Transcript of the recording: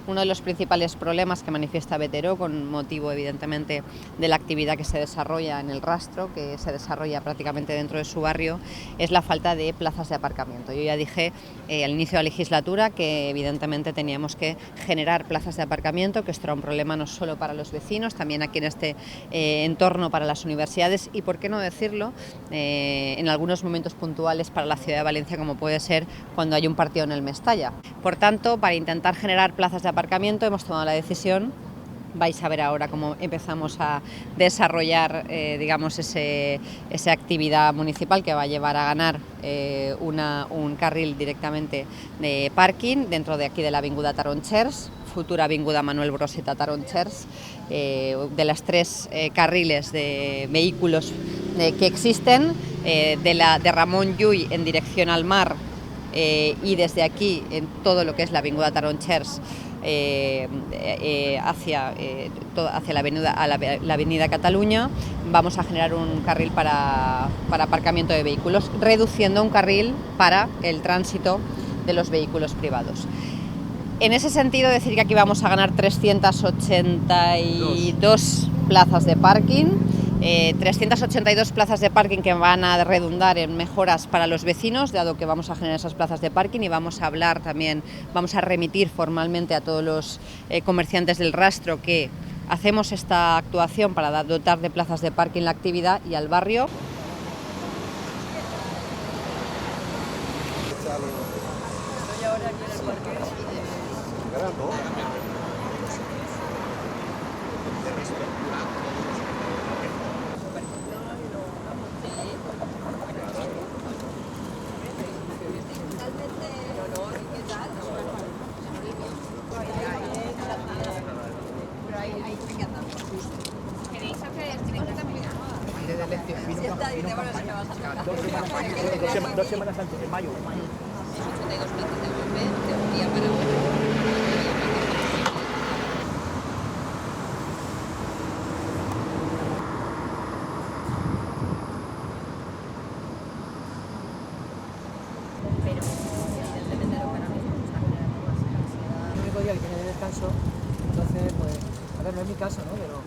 Uno de los principales problemas que manifiesta Vetero, con motivo evidentemente de la actividad que se desarrolla en el rastro, que se desarrolla prácticamente dentro de su barrio, es la falta de plazas de aparcamiento. Yo ya dije al inicio de la legislatura que evidentemente teníamos que generar plazas de aparcamiento, que esto era un problema no solo para los vecinos, también aquí en este entorno para las universidades y, por qué no decirlo, en algunos momentos puntuales para la ciudad de Valencia, como puede ser cuando hay un partido en el Mestalla. Por tanto, para intentar generar plazas de aparcamiento hemos tomado la decisión. Vais a ver ahora cómo empezamos a desarrollar digamos esa actividad municipal que va a llevar a ganar un carril directamente de parking dentro de aquí de la Avinguda Taronchers, futura Avinguda Manuel Broseta Taronchers, de las 3 carriles de vehículos que existen, de Ramón Llull en dirección al mar, y desde aquí en todo lo que es la Avinguda Taronchers hacia la avenida Cataluña, vamos a generar un carril para aparcamiento de vehículos, reduciendo un carril para el tránsito de los vehículos privados. En ese sentido, decir que aquí vamos a ganar 382 plazas de parking, 382 plazas de parking que van a redundar en mejoras para los vecinos, dado que vamos a generar esas plazas de parking, y vamos a hablar también, vamos a remitir formalmente a todos los comerciantes del rastro que hacemos esta actuación para dotar de plazas de parking la actividad y al barrio. Dos semanas antes, en mayo. 82 plazas de golpe de un día para otro. Pero evidentemente lo que ahora mismo se está generando más ansiedad. El único día que tiene de descanso, entonces, pues, a ver, no es mi caso, ¿no? Pero